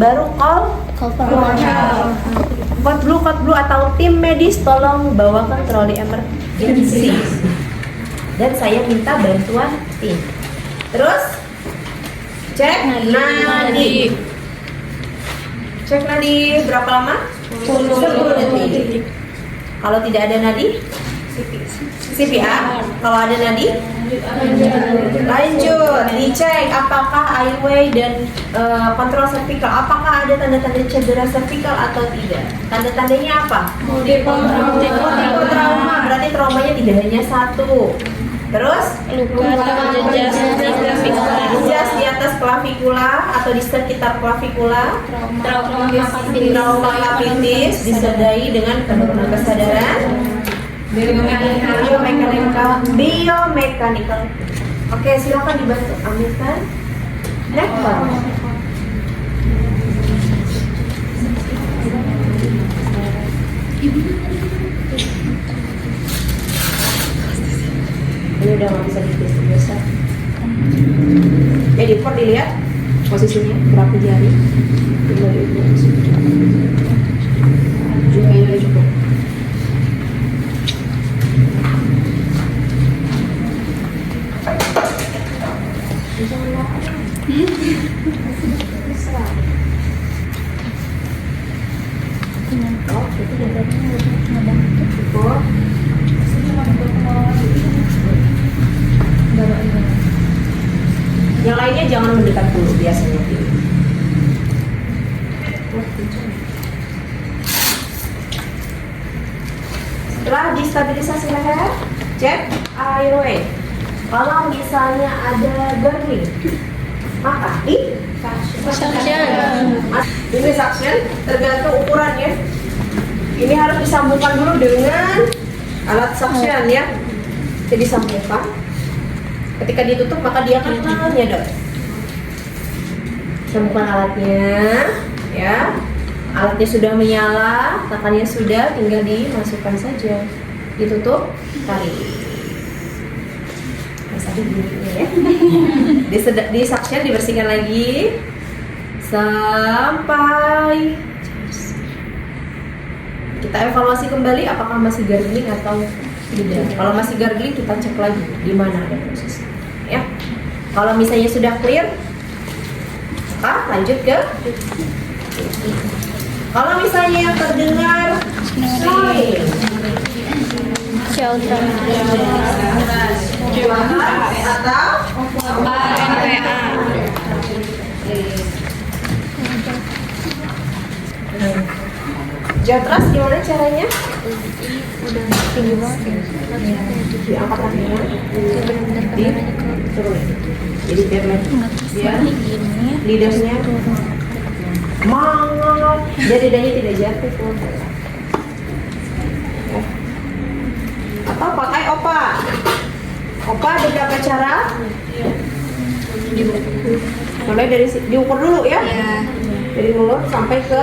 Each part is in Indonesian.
baru call code blue atau tim medis tolong bawakan troli emergency. Dan saya minta bantuan tim. Terus cek nadi. Cek nadi berapa lama? 10 detik. Kalau tidak ada nadi, CPR. Kalau ada nadi, lanjut dicek apakah airway dan kontrol servikal, apakah ada tanda-tanda cedera servikal atau tidak. Tanda-tandanya apa? Multiple trauma, berarti traumanya tidak hanya satu. Terus luka atau jejas di atas klavikula atau di sekitar klavikula, trauma kapitis disertai dengan penurunan kesadaran, biomekanikal. Oke, silakan dibantu ambilkan nektar. Ini udah nggak bisa dites biasa. Jadi for dilihat posisinya berapa jari. Jumlahnya udah cukup. Yang lainnya jangan mendekat dulu biasanya. Setelah distabilisasi leher, cek airway. Kalau misalnya ada gurgling, maka di ini suction tergantung ukurannya. Ini harus disambungkan dulu dengan alat suction ya. Jadi sambungkan. Ketika ditutup maka dia akan nyedot. Sambungkan alatnya, ya. Alatnya sudah menyala, tekannya sudah, tinggal dimasukkan saja. Ditutup, tarik. Tadi bunyinya ya. Di suction dibersihkan lagi sampai kita evaluasi kembali apakah masih gargling atau tidak. Kalau masih gargling kita cek lagi di mana ada prosesnya. Ya. Kalau misalnya sudah clear, maka lanjut ke. Kalau misalnya yang terdengar snoring, shelter atau NPA. Jatras gimana caranya? Tinggi banget ya. Diangkat kakinya, diturunin. Jadi biar lidahnya mangat, jadi lidahnya tidak jatuh tuh. Ya. Atau pakai opa. Opa ada berapa cara? Mulai dari diukur dulu ya. Dari mulut sampai ke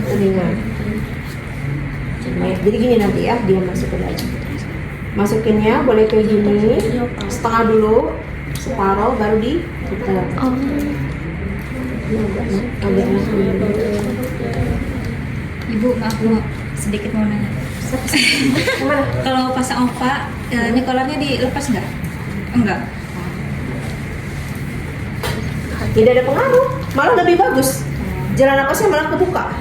telinga. Jadi gini nanti ya, dia masukin aja. Masukinnya boleh kayak gini, setengah dulu, separuh baru diputar. Ibu, aku sedikit mau nanya. Kalau pasang opa, ini kolarnya dilepas nggak? Enggak. Tidak ada pengaruh, malah lebih bagus. Jalan napasnya malah kebuka.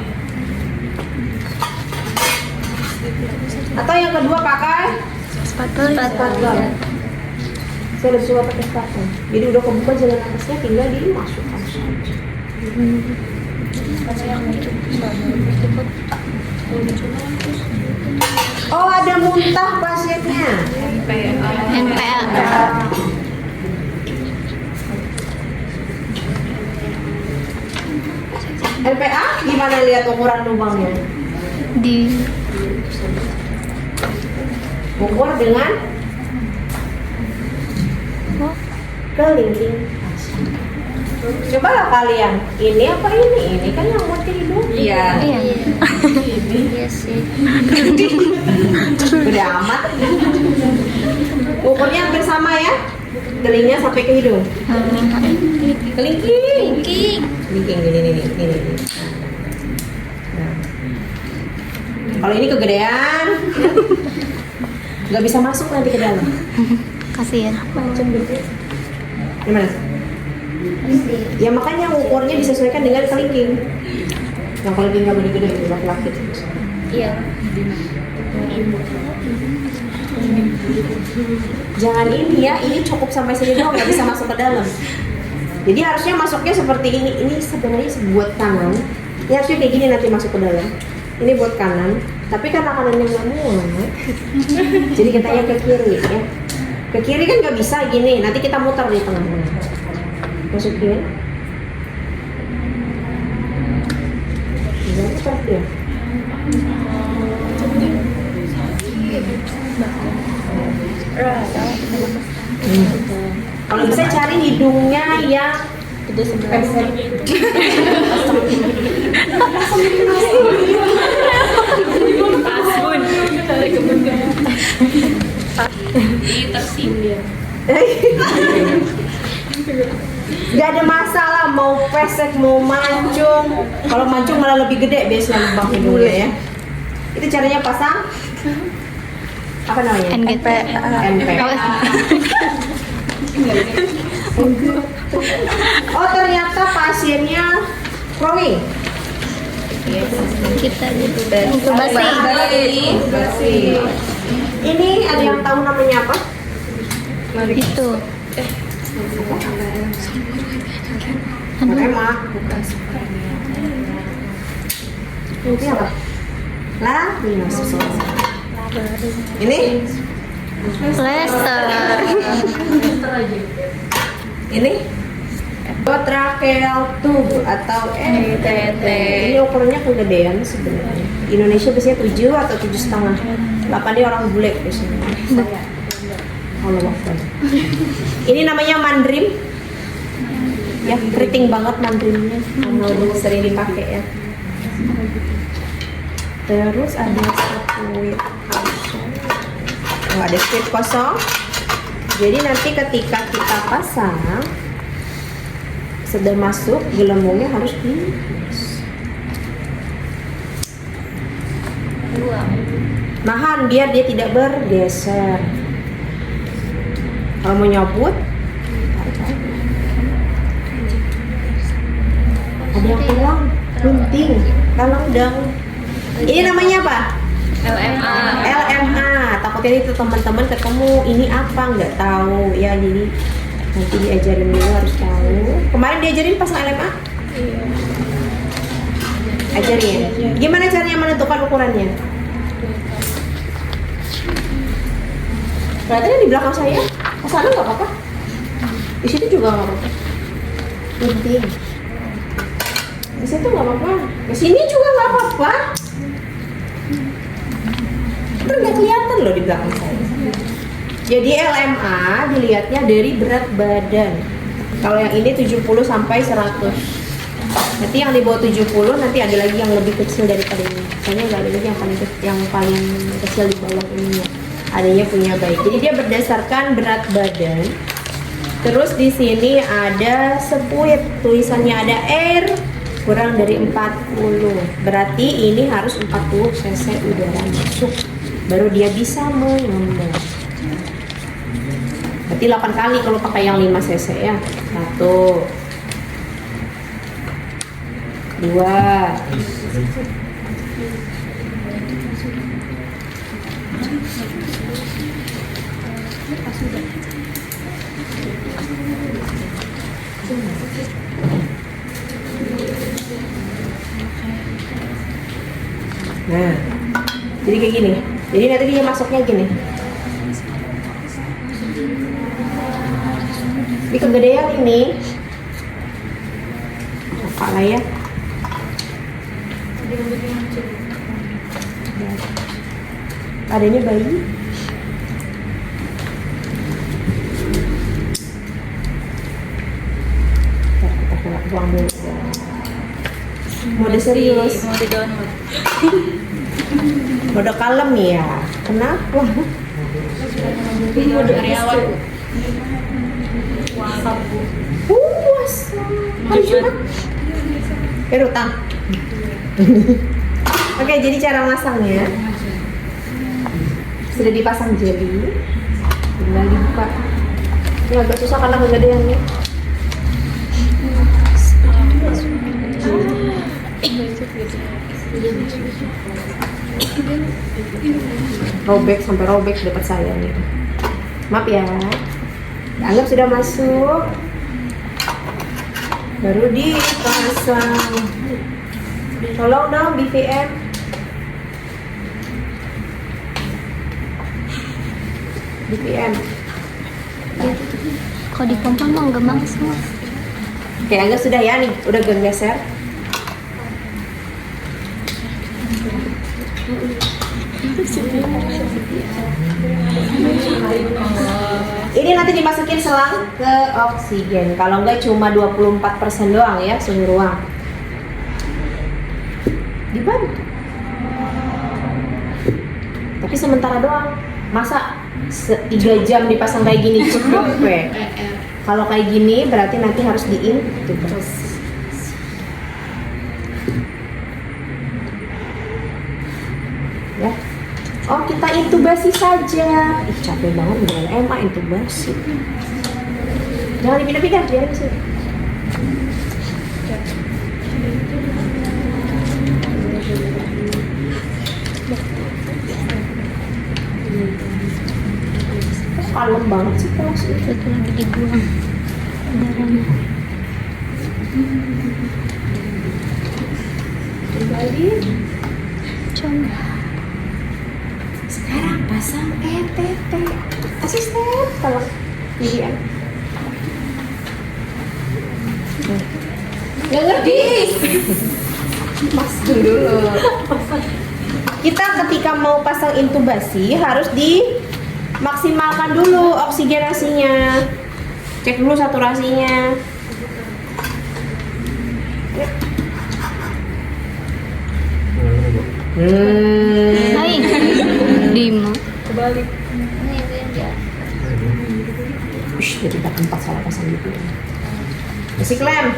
Atau yang kedua pakai spatula. Saya lebih suka pakai spatula. Jadi udah kebuka jalan napasnya, tinggal dimasukkan saja. Oh, ada muntah pasiennya. NPA. LPA gimana lihat ukuran lubangnya? Di Ukur dengan kelingking. Cobalah kalian, ini apa ini? Ini kan yang buat hidung. Iya. Iya sih. Udah amat. Ukurnya hampir sama ya. Telingnya sampai ke hidung. Kelingking. Kelingking gini. Kalau ini kegedean, nggak bisa masuk nanti ke dalam. Kasihan. Gimana? Ya makanya ukurnya disesuaikan dengan kelingking. Yang kelingking nggak boleh gede, laki-laki. Iya. Jangan ini ya, ini cukup sampai sini doang, nggak bisa masuk ke dalam. Jadi harusnya masuknya seperti ini. Ini sebenarnya buat kanan. Ini harusnya kayak gini nanti masuk ke dalam. Ini buat kanan. Tapi karena kanannya nggak muat, jadi katanya ke kiri ya. Ke kiri kan nggak bisa gini. Nanti kita muter di tengah. Masukin. Jadi seperti ya. Kalau bisa cari hidungnya yang pesek. Gak ada masalah mau pesek mau mancung. Kalau mancung malah lebih gede biasanya lubang hidungnya ya. Itu caranya pasang apa namanya? NGT. Oh ternyata pasiennya growing. Kita inkubasi. Ini ada yang tahu namanya apa? Itu. SMA. Ini apa? Lah, ini Lester. ini tracheal tube atau NTT. Ini ukurannya kegedean sebenarnya. Indonesia biasanya 7 atau 7,5. 8 ini orang bule biasanya. Allah Akbar. Ini namanya mandrim. Ya, keriting banget mandrimnya. Karena udah sering dipakai ya. Terus ada squid kosong. Oh, ada squid kosong. Jadi nanti ketika kita pasang, sudah masuk gelembungnya harus di nahan biar dia tidak bergeser. Kalau mau nyabut, ada yang pulang, gunting, tolong dong. Ini namanya apa? LMA. LMA. Takutnya itu teman-teman ketemu ini apa nggak tahu ya, jadi nanti diajarin dulu harus tahu. Kemarin diajarin pasang LMA? Iya. Ajarin. Gimana caranya menentukan ukurannya? Kelihatannya di belakang saya. Ke sana nggak apa-apa. Di situ juga nggak apa-apa. Gunting. Di situ nggak apa-apa. Di sini juga nggak apa-apa. Itu nggak kelihatan loh di belakang saya. Jadi LMA dilihatnya dari berat badan. Kalau yang ini 70 sampai 100. Nanti yang di bawah 70 nanti ada lagi yang lebih kecil daripada ini. Soalnya nggak ada lagi yang paling kecil di bawah ini. Adanya punya baik. Jadi dia berdasarkan berat badan. Terus di sini ada spuit, tulisannya ada air kurang dari 40. Berarti ini harus 40 cc udara masuk. Baru dia bisa mengembang. Berarti 8 kali kalau pakai yang 5 cc ya. 1 2 Nah, jadi kayak gini. Jadi nanti dia masuknya gini. Di kegedean ini, apa lah ya? Adanya bayi. Kita buang dulu. Mode serius. Mode download. Mode kalem ya. Kenapa? Mode karyawan. Puas. Hari Jumat. Utang. Oke, jadi cara masangnya sudah dipasang jeli, tinggal dibuka. Ini agak susah karena kegedean nih. Robek sampai robek dapat saya nih. Maaf ya. Anggap sudah masuk. Baru dipasang. Tolong dong BVM. BVM. Kalau dipompa mah nggak masuk. Oke, Angga sudah ya nih, udah geser. Ini nanti dimasukin selang ke oksigen. Kalau enggak cuma 24% doang ya suhu ruang. Dibantu. Tapi sementara doang. Masa 3 jam dipasang kayak gini cukup ya? Kalau kayak gini berarti nanti harus diintubasi. Ya. Oh, kita intubasi saja. Ih, capek banget udah LMA intubasi. Jangan dipindah-pindah, biarin di sini. Kalem banget sih kelas itu. Itu lagi dibuang darahnya. Kembali. Coba. Sekarang pasang ETT. Asisten, tolong. Vivian. Nggak ngerti. Masuk dulu. Kita ketika mau pasang intubasi harus dimaksimalkan dulu oksigenasinya. Cek dulu saturasinya. Hai. Dima. Ush, jadi tempat salah pasang gitu. Masih klaim?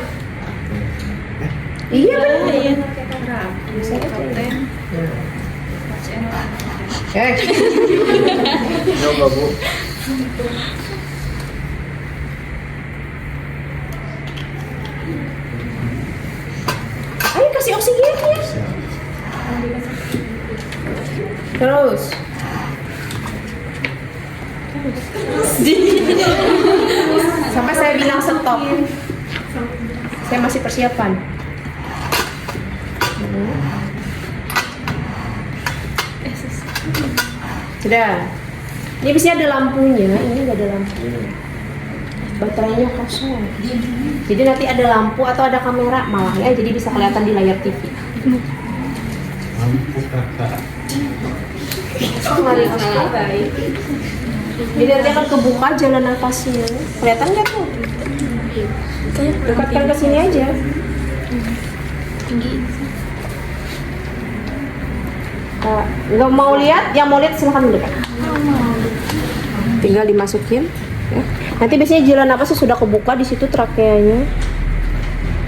Iya benar. Coba Bu. Ayo kasih oksigennya. Terus. Sampai saya bilang stop. Saya masih persiapan. Sudah. Ini biasanya ada lampunya, ini nggak ada lampunya. Baterainya kosong. Jadi nanti ada lampu atau ada kamera malah ya, jadi bisa kelihatan di layar TV. Lampu kakak. Jadi nanti akan kebuka jalan nafasnya. Kelihatan nggak tuh? Dekatkan ke sini aja. Tinggi. Nggak mau lihat, yang mau lihat silahkan mendekat. Tinggal dimasukin. Ya. Nanti biasanya jalan nafasnya sudah kebuka di situ trakeanya.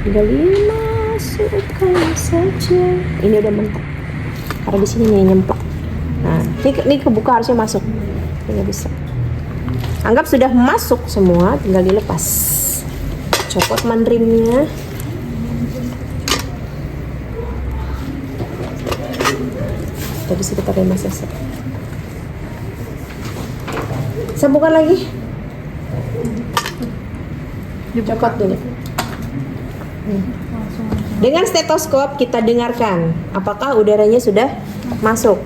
Tinggal dimasukkan saja. Ini udah mentok. Karena di sini nyemplak. Nah, ini kebuka harusnya masuk. Nggak bisa. Anggap sudah masuk semua, tinggal dilepas. Copot mandrimnya. Tadi sekitar 5 cc. Sambungkan lagi. Copot dulu. Dengan stetoskop kita dengarkan apakah udaranya sudah masuk.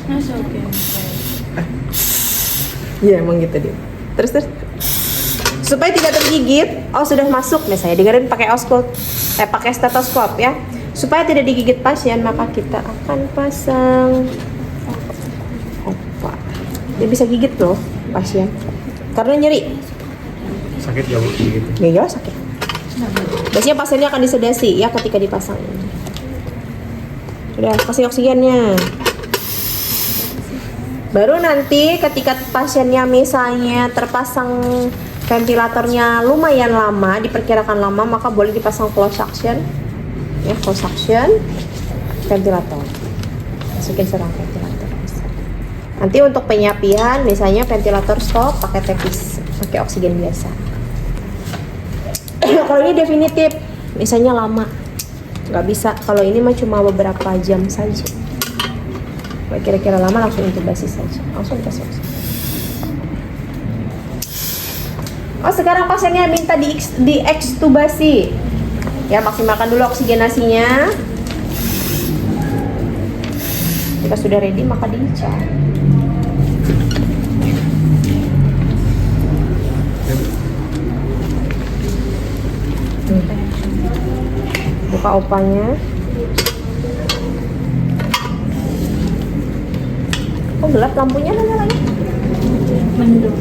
Masuk ya. Iya emang gitu dia. Terus. Supaya tidak tergigit, oh sudah masuk nih saya dengerin pakai pakai stetoskop ya. Supaya tidak digigit pasien maka kita akan pasang. Opa. Dia bisa gigit loh pasien. Karena nyeri. Sakit ya Bu gitu. Ya sakit. Biasanya pasiennya akan disedasi ya ketika dipasang ini. Udah kasih oksigennya. Baru nanti ketika pasiennya misalnya terpasang ventilatornya lumayan lama, diperkirakan lama, maka boleh dipasang closed suction Ya, full suction, ventilator. Masukin serang ventilator. Nanti untuk penyapian, misalnya ventilator stop, pakai tepis, pakai oksigen biasa. Kalau ini definitif, misalnya lama, nggak bisa. Kalau ini mah cuma beberapa jam saja. Kalau kira-kira lama langsung intubasi saja, langsung kasih oksigen. Oh, sekarang pasiennya minta di ekstubasi. Ya, maksimalkan dulu oksigenasinya. Jika sudah ready, maka dicat. Buka opanya. Oh, gelap lampunya mana lagi? Mendung.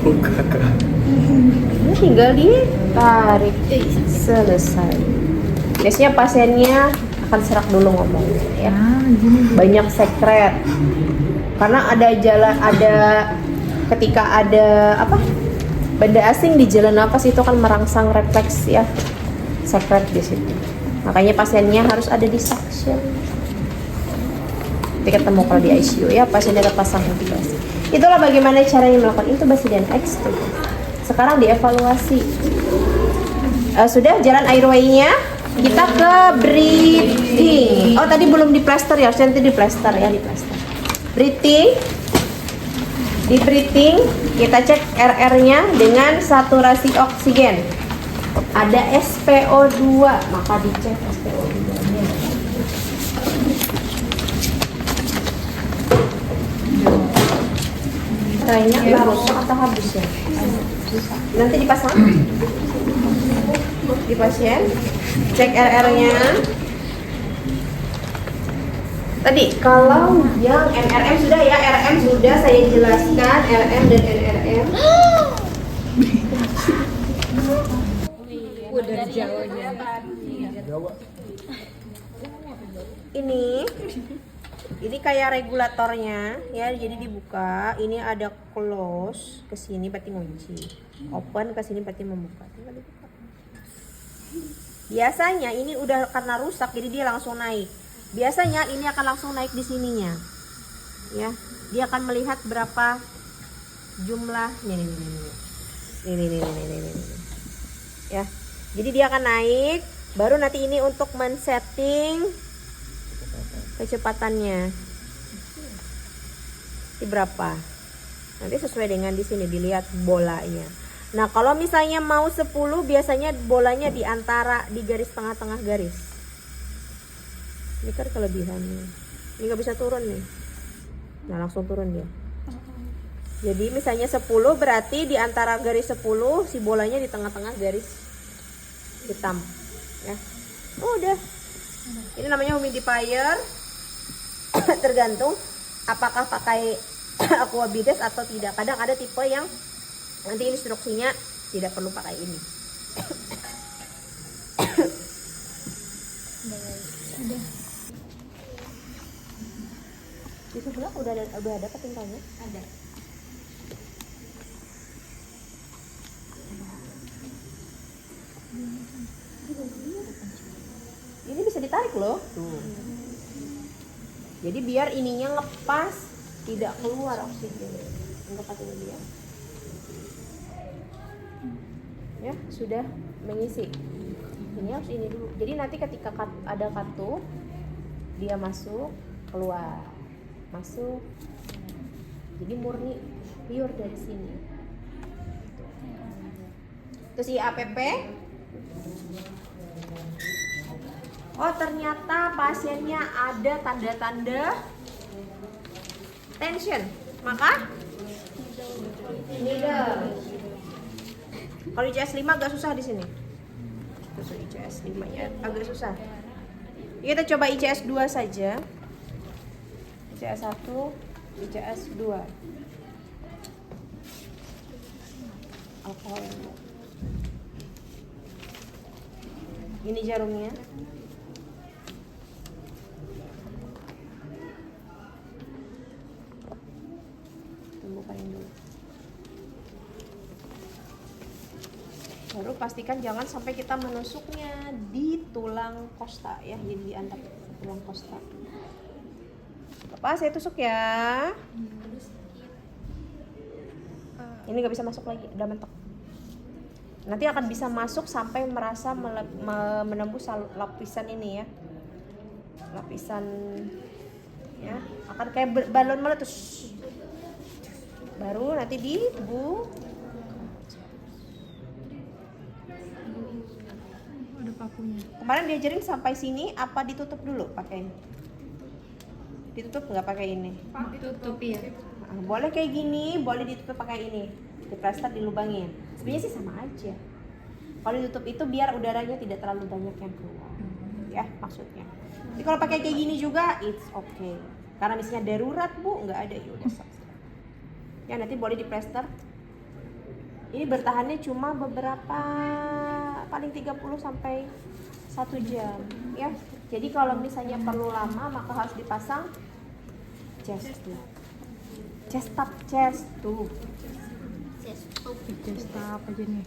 Buka. Ini tinggal ditarik, selesai. Biasanya pasiennya akan serak dulu ngomongnya ya. Banyak sekret. Karena ketika ada benda asing di jalan nafas itu akan merangsang refleks ya. Sekret di situ. Makanya pasiennya harus ada di suction. Nanti ketemu kalau di ICU ya, pasiennya terpasang intubasi. Itulah bagaimana caranya melakukan intubasi dan ekstubasi. Sekarang dievaluasi. Sudah jalan airway-nya, kita ke breathing. Oh, tadi belum di plaster ya, harusnya nanti di plaster ya, di plaster. Breathing. Di breathing kita cek RR-nya dengan saturasi oksigen. Ada SpO2, maka dicek SpO2-nya. Kayaknya rusak atau habis ya? Nanti dipasang di pasien, cek RR-nya. Tadi kalau yang MRM sudah ya, RM sudah saya jelaskan, RM dan NRM. Udah jauhnya. Ini kayak regulatornya ya, jadi dibuka. Ini ada close ke sini berarti ngunci, open ke sini berarti membuka. Tinggal dibuka. Biasanya ini udah karena rusak jadi dia langsung naik. Biasanya ini akan langsung naik di sininya. Ya, dia akan melihat berapa jumlahnya ini. Ya. Jadi dia akan naik, baru nanti ini untuk men-setting kecepatannya. Ini berapa? Nanti sesuai dengan di sini dilihat bolanya. Nah, kalau misalnya mau 10 biasanya bolanya di garis tengah-tengah garis. Ini kan kelebihannya. Ini nggak bisa turun nih. Nah, langsung turun dia. Jadi misalnya 10 berarti di antara garis 10 si bolanya di tengah-tengah garis hitam. Ya. Oh, udah. Ini namanya humidifier. Tergantung apakah pakai aqua bides atau tidak. Kadang ada tipe yang nanti instruksinya tidak perlu pakai ini. Di sebelah udah ada ketintanya? Ada. Ini bisa ditarik loh. Tuh. Jadi biar ininya ngepas, tidak keluar oksigen. Enggak pakai dia. Ya, sudah mengisi. Ini harus ini dulu. Jadi nanti ketika ada katup, dia masuk, keluar. Masuk. Jadi murni pure dari sini. Terus IAPP. Oh, ternyata pasiennya ada tanda-tanda tension. Maka needle. Kalau ICS 5 agak susah di sini. Terus ICS 5-nya agak susah. Kita coba ICS 2 saja. ICS 1, ICS 2. Alkohol. Ini jarumnya. Bukain dulu. Baru pastikan jangan sampai kita menusuknya di tulang tulang kosta ya, jadi diantap tulang kosta. Apa saya tusuk ya? Ini nggak bisa masuk lagi, udah mentok. Nanti akan bisa masuk sampai merasa menembus lapisan ini ya, lapisan ya, akan kayak balon meletus. Baru nanti dibu. Ada pakunya. Kemarin diajarin sampai sini, apa ditutup dulu pakai ini? Ditutup nggak pakai ini? Ditutup ya. Nah, boleh kayak gini, boleh ditutup pakai ini. Diplester, dilubangin. Sebenarnya sih sama aja. Kalau ditutup itu biar udaranya tidak terlalu banyak yang keluar. Ya, maksudnya. Tapi kalau pakai kayak gini juga, it's okay. Karena misalnya darurat, Bu, nggak ada, ya udah selesai. Ya, nanti boleh diplester. Ini bertahannya cuma beberapa, paling 30 sampai 1 jam ya. Jadi kalau misalnya perlu lama maka harus dipasang chest tube. Chest tube. Just apa aja nih?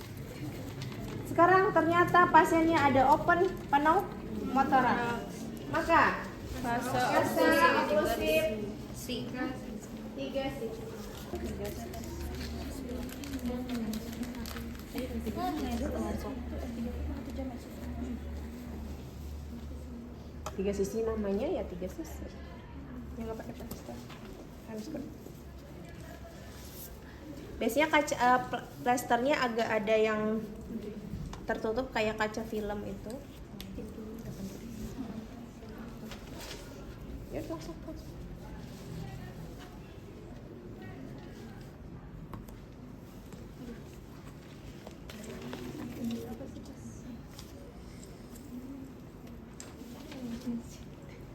Sekarang ternyata pasiennya ada open pneumotoraks. Maka fase oklusif 3 sih. Tiga sisi namanya ya, 3 sisi. Yang nggak pakai plaster. Biasanya plasternya agak ada yang tertutup kayak kaca film itu. Ya langsung.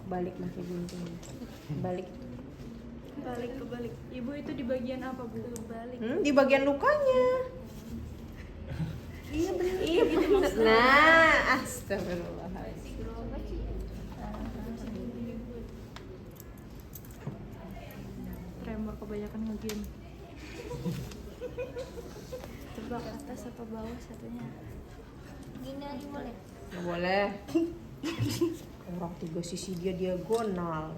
Balik pakai gunting. Balik. Kebalik. Ibu itu di bagian apa, Bu? Balik. Di bagian lukanya. Iya benar. Nah, astagfirullahaladzim. Remor kebanyakan ngegame. Coba ke atas atau bawah satunya? Gini aja boleh. Nggak boleh. Orang 3 sisi dia diagonal.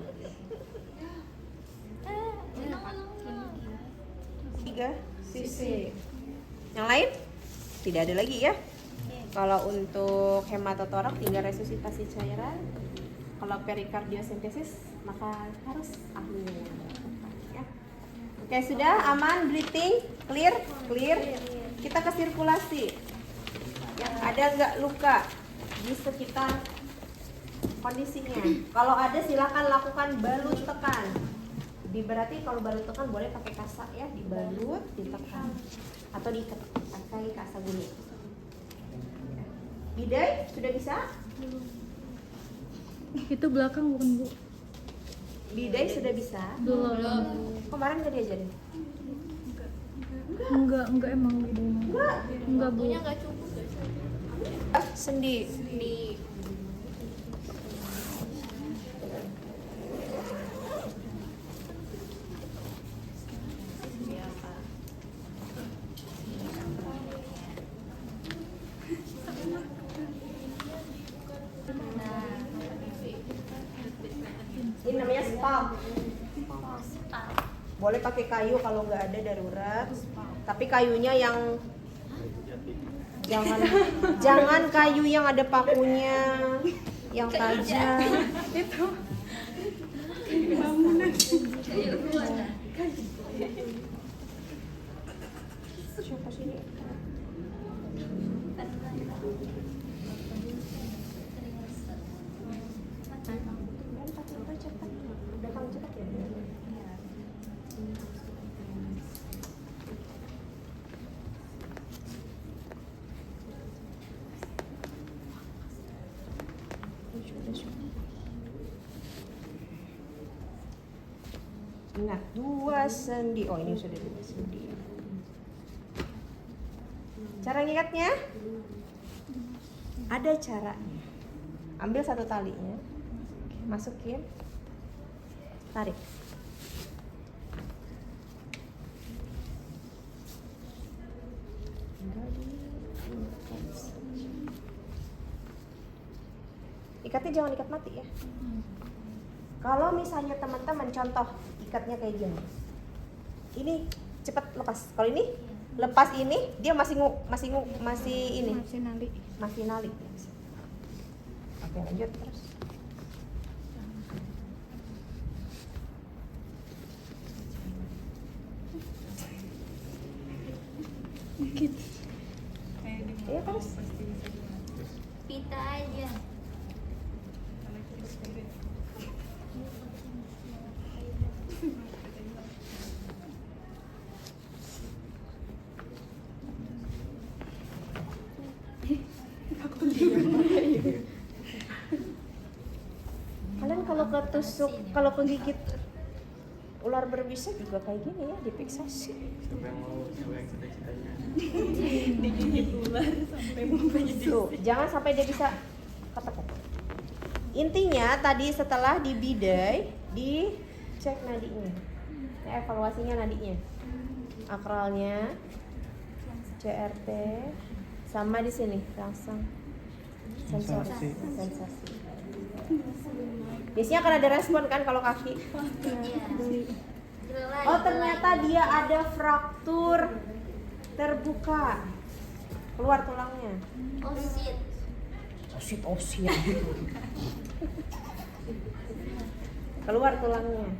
3 sisi. Yang lain? Tidak ada lagi ya. Kalau untuk hematotoraks tinggal resusitasi cairan. Kalau perikardiosentesis maka harus ahlinya yang melakukan ya. Oke, sudah aman, breathing, clear. Kita ke sirkulasi. Ya, ada nggak luka di sekitar kondisinya? Kalau ada silakan lakukan balut tekan. Berarti kalau balut tekan boleh pakai kasa ya, dibalut, ditekan atau diikat pakai kasa guni. Bidai sudah bisa? Itu belakang bukan, Bu? Bidai sudah bisa? Belum. Kemarin nggak diajarin? Enggak emang bedanya. Enggak, Bu. Sendi. Ini namanya spal. Boleh pakai kayu kalau nggak ada darurat. Tapi kayunya yang jangan kayu yang ada pakunya, yang tajam. Itu. Siapa sih ini? Datang cepat ya. Ingat 2 sendi. Oh, ini sudah 2 sendi. Cara ngikatnya? Ada caranya. Ambil 1 talinya, masukin, tarik. Ikatnya jangan ikat mati ya. Kalau misalnya teman-teman contoh ikatnya kayak gini, ini cepat lepas. Kalau ini lepas ini dia masih ini masih nalik. Oke, lanjut terus. Iya terus. Pita aja. Kalian kalau ketusuk, kalau kegigit ular berbisa juga kayak gini ya, difiksasi. Siapa yang mau cita-citanya? Digigit ular sampai mau Tuh, jangan sampai dia bisa ketekuk. Intinya tadi setelah dibidai, dicek nadinya. Ya, evaluasinya nadinya. Akralnya, CRT, sama di sini langsung sensasi. Biasanya akan ada respon kan kalau kaki. Oh ternyata dia ada fraktur terbuka, keluar tulangnya. Osit keluar tulangnya.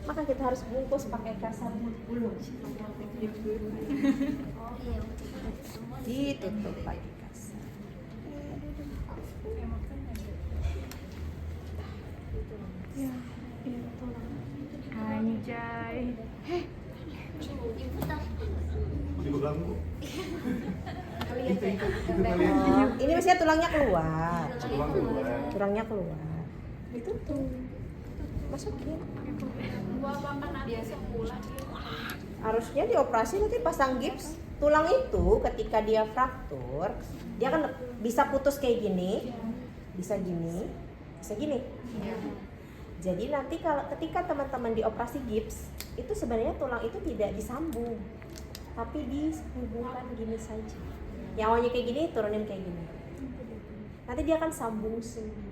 Maka kita harus bungkus pakai kasar dulu. Ditutup pakai kasar. Anjay. Diganggu. Oh, ini maksudnya tulangnya keluar. Tulangnya keluar. Itu tuh. Masukin. Harusnya dioperasi nanti pasang gips. Tulang itu ketika dia fraktur, dia kan bisa putus kayak gini, bisa gini, bisa gini. Jadi nanti kalau ketika teman-teman dioperasi gips, itu sebenarnya tulang itu tidak disambung, tapi dihubungkan gini saja. Yang awalnya kayak gini, turunin kayak gini. Nanti dia akan sambung sendiri.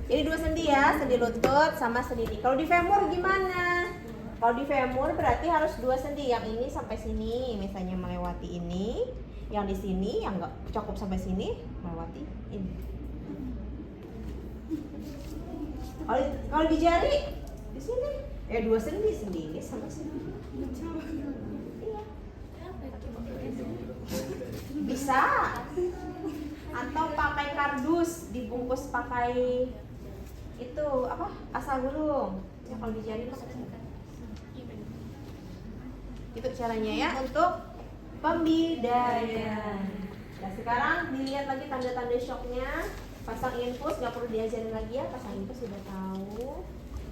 Jadi dua sendi ya, sendi lutut sama sendi ini. Kalau di femur gimana? Kalau di femur berarti harus dua sendi. Yang ini sampai sini, misalnya melewati ini. Yang di sini, yang nggak cukup sampai sini, melewati ini. Kalau di jari, di sini, dua sendi ini sama sendi. Iya. Bisa. Atau pakai kardus, dibungkus pakai itu apa? Asal gulung. Ya, kalau di jari itu caranya ya untuk pembidaian. Nah sekarang dilihat lagi tanda-tanda shocknya. Pasang infus, nggak perlu diajarin lagi ya. Pasang infus sudah tahu.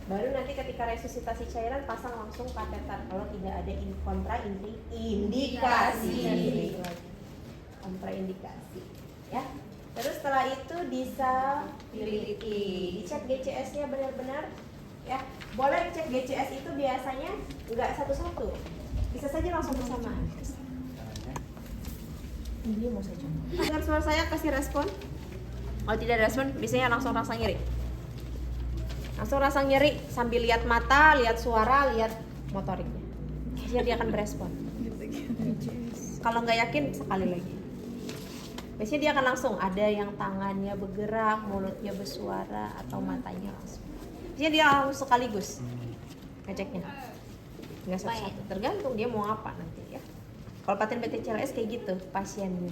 Baru nanti ketika resusitasi cairan pasang langsung kateter kalau tidak ada kontraindikasi. Kontraindikasi. Ya. Terus setelah itu disability. Dicek GCS-nya benar-benar ya. Boleh cek GCS itu biasanya enggak satu-satu. Bisa saja langsung bersamaan. Ini mau saya coba. Dengar suara saya, kasih respon. Kalau tidak ada respon, biasanya langsung rasa nyeri. Langsung rasa nyeri sambil lihat mata, lihat suara, lihat motoriknya. Biasanya dia akan berespon. Kalau nggak yakin, sekali lagi. Biasanya dia akan langsung ada yang tangannya bergerak, mulutnya bersuara, atau matanya langsung. Biasanya dia langsung sekaligus ngeceknya. Nggak satu-satu, tergantung dia mau apa nanti ya. Kalau pasien PTCLS kayak gitu pasiennya.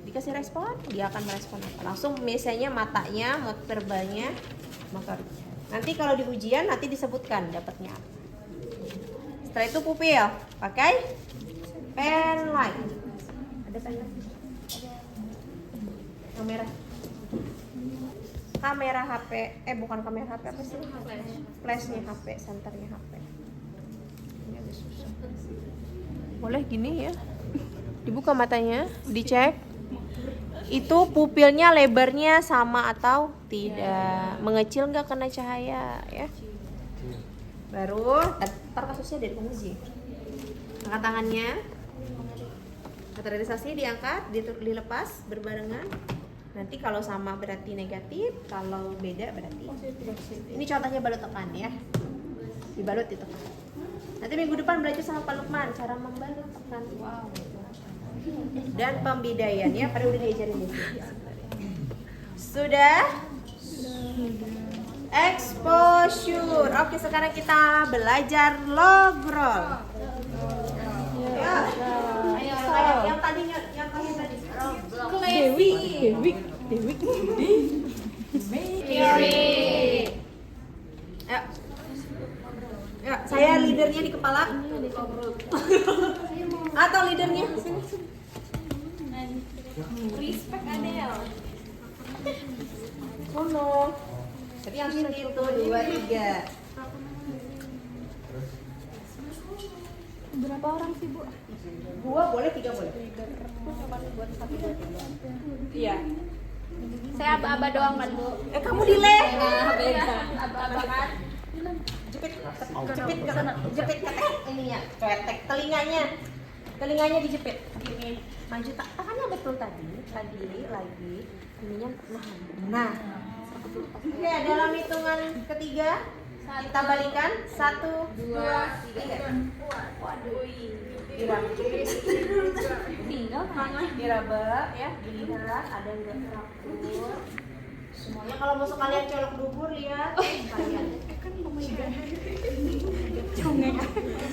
Dikasih respon, dia akan merespon apa? Langsung misalnya matanya, motor verbalnya, motoriknya. Nanti kalau di ujian nanti disebutkan dapatnya apa. Setelah itu pupil, pakai pen light. Ada pen light? Kamera. Kamera HP, bukan kamera HP apa sih? Flashnya HP, senternya HP. Ini agak susah. Boleh gini ya. Dibuka matanya, dicek. Itu pupilnya lebarnya sama atau tidak, mengecil nggak kena cahaya ya. Baru ntar kasusnya dari penguji. Angkat tangannya. Naturalisasi diangkat, dilepas berbarengan. Nanti kalau sama berarti negatif, kalau beda berarti positif. Ini contohnya balut tekan ya. Dibalut itu. Nanti minggu depan belajar sama Pak Lukman cara membalut tekan. Wow. Dan pembedaiannya pada udah diajarin di sini. Sudah? Exposure. Oke, sekarang kita belajar logrol. Ya. Ayo, yang tadinya yang tadi. Dewi. Ayo. Ya, saya leadernya di kepala. Atau leadernya sini. Respect Adel. Sono. Tapi yang sini itu 2, 3. Berapa orang sih, Bu? 2 boleh, 3 boleh. Iya. Saya aba-aba doang kan, Bu. Kamu delay. Aba-aba kan. Jepit ke ininya, ketek telinganya dijepit. Gini, maju tangannya betul tadi lagi. Ininya nah. Oke, dalam hitungan ketiga kita balikan 1, 2, 3. Waduh, diraba ya, dilihat ada yang nggak teratur. Semuanya kalau mau sekalian colok bubur lihat sekalian.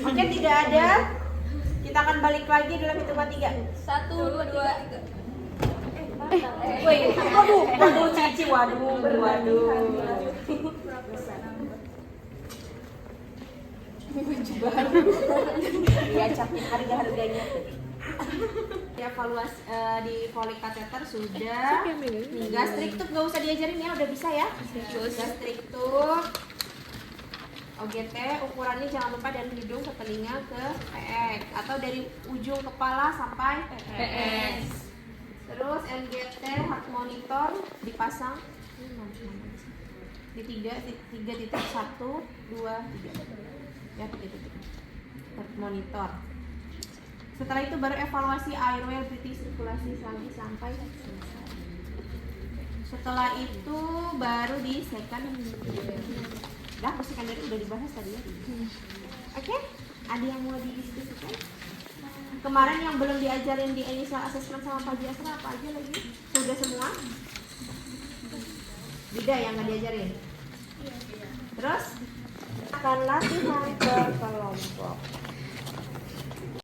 Oke, tidak ada. Kita akan balik lagi dalam hitungan 3. 1, 2, 3. Waduh, Cici, waduh. Diacakin harga-harganya. Evaluasi di Foley kateter sudah. Gastrik tube nggak usah diajarin ya, udah bisa ya. Gastrik tube. OGT ukurannya jangan lupa dari hidung ke telinga ke PX atau dari ujung kepala sampai PX. Terus MGT heart monitor dipasang di 3.1, 2, 3. Ya, 3 titik. Heart monitor. Setelah itu baru evaluasi airway, breathing, sirkulasi sampai selesai. Setelah itu baru di secondary. Udah, secondary udah dibahas tadi ya. Oke, ada yang mau didiskusikan? Kemarin yang belum diajarin di initial assessment sama Pak Jasra apa aja lagi? Sudah semua? Bida yang nggak diajarin? Terus akan latihan berkelompok.